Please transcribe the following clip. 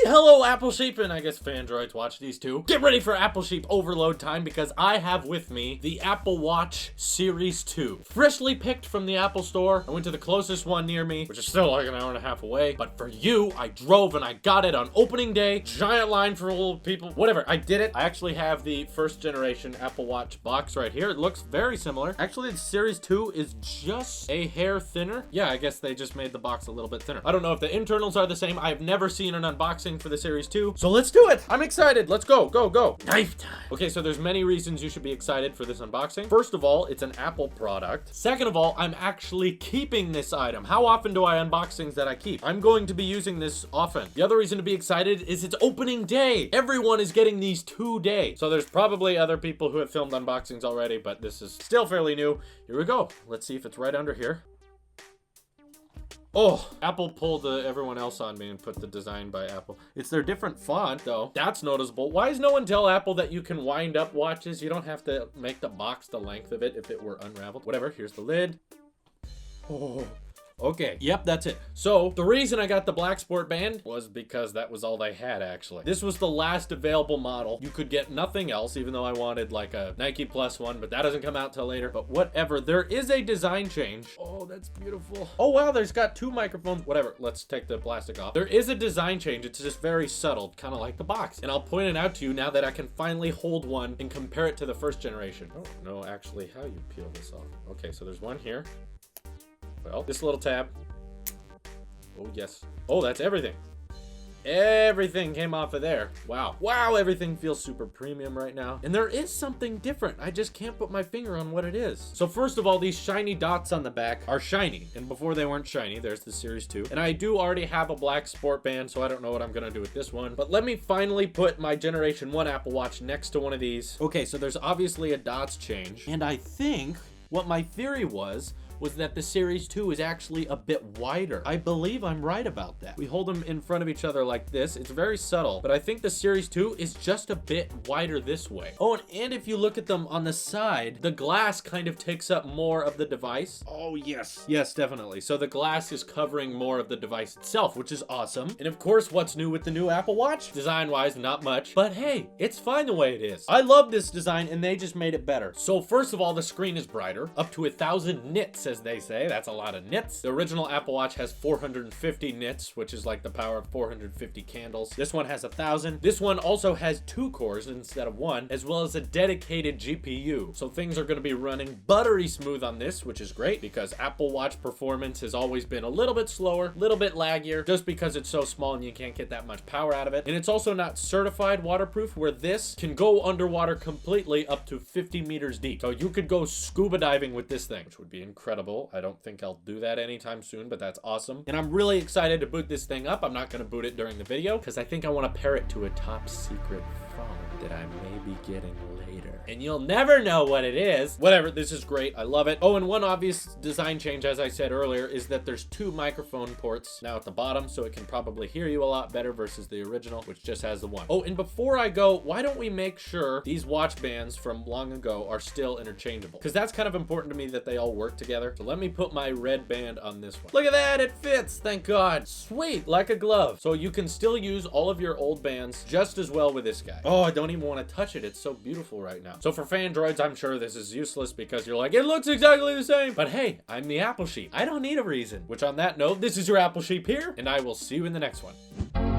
Hello, Apple Sheep, and I guess Fandroids watch these too. Get ready for Apple Sheep overload time because I have with me the Apple Watch Series 2. Freshly picked from the Apple Store. I went to the closest one near me, which is still like an hour and a half away. But for you, I drove and I got it on opening day. Giant line for old people. Whatever, I did it. I actually have the first generation Apple Watch box right here. It looks very similar. Actually, the Series 2 is just a hair thinner. Yeah, I guess they just made the box a little bit thinner. I don't know if the internals are the same. I've never seen an unboxing for the Series 2. So let's do it. I'm excited. Let's go, go, go. Knife time. Okay, so there's many reasons you should be excited for this unboxing. First of all, it's an Apple product. Second of all, I'm actually keeping this item. How often do I unbox things that I keep? I'm going to be using this often. The other reason to be excited is it's opening day. Everyone is getting these today. So there's probably other people who have filmed unboxings already, but this is still fairly new. Here we go. Let's see if it's right under here. Oh, Apple pulled everyone else on me and put the design by Apple. It's their different font, though. That's noticeable. Why does no one tell Apple that you can wind up watches? You don't have to make the box the length of it if it were unraveled. Whatever, here's the lid. Oh. Okay, yep, that's it. So, the reason I got the black sport band was because that was all they had, actually. This was the last available model. You could get nothing else, even though I wanted like a Nike Plus one, but that doesn't come out till later. But whatever, there is a design change. Oh, that's beautiful. Oh, wow, there's got two microphones. Whatever, let's take the plastic off. There is a design change. It's just very subtle, kind of like the box. And I'll point it out to you now that I can finally hold one and compare it to the first generation. Oh, no, actually, how you peel this off. Okay, so there's one here. Well, this little tab. Oh, yes. Oh, that's everything. Everything came off of there. Wow. Wow, everything feels super premium right now. And there is something different. I just can't put my finger on what it is. So first of all, these shiny dots on the back are shiny. And before they weren't shiny, there's the Series 2. And I do already have a black sport band, so I don't know what I'm gonna do with this one. But let me finally put my Generation 1 Apple Watch next to one of these. Okay, so there's obviously a dots change. And I think what my theory was that the Series 2 is actually a bit wider. I believe I'm right about that. We hold them in front of each other like this. It's very subtle, but I think the Series 2 is just a bit wider this way. Oh, and if you look at them on the side, the glass kind of takes up more of the device. Oh, yes. Yes, definitely. So the glass is covering more of the device itself, which is awesome. And of course, what's new with the new Apple Watch? Design-wise, not much, but hey, it's fine the way it is. I love this design, and they just made it better. So first of all, the screen is brighter, up to 1,000 nits, as they say. That's a lot of nits. The original Apple Watch has 450 nits, which is like the power of 450 candles. This one has 1,000. This one also has 2 cores instead of 1, as well as a dedicated GPU. So things are going to be running buttery smooth on this, which is great because Apple Watch performance has always been a little bit slower, a little bit laggier, just because it's so small and you can't get that much power out of it. And it's also not certified waterproof, where this can go underwater completely up to 50 meters deep. So you could go scuba diving with this thing, which would be incredible. I don't think I'll do that anytime soon, but that's awesome. And I'm really excited to boot this thing up. I'm not going to boot it during the video because I think I want to pair it to a top secret phone that I may be getting later. And you'll never know what it is. Whatever, this is great. I love it. Oh, and one obvious design change, as I said earlier, is that there's 2 microphone ports now at the bottom, so it can probably hear you a lot better versus the original, which just has the one. Oh, and before I go, why don't we make sure these watch bands from long ago are still interchangeable? Because that's kind of important to me that they all work together. So let me put my red band on this one. Look at that, it fits, thank God. Sweet, like a glove. So you can still use all of your old bands just as well with this guy. Oh, I don't even want to touch it. It's so beautiful right now. So for Fandroids, I'm sure this is useless because you're like, it looks exactly the same. But hey, I'm the Apple Sheep. I don't need a reason. Which on that note, this is your Apple Sheep here, and I will see you in the next one.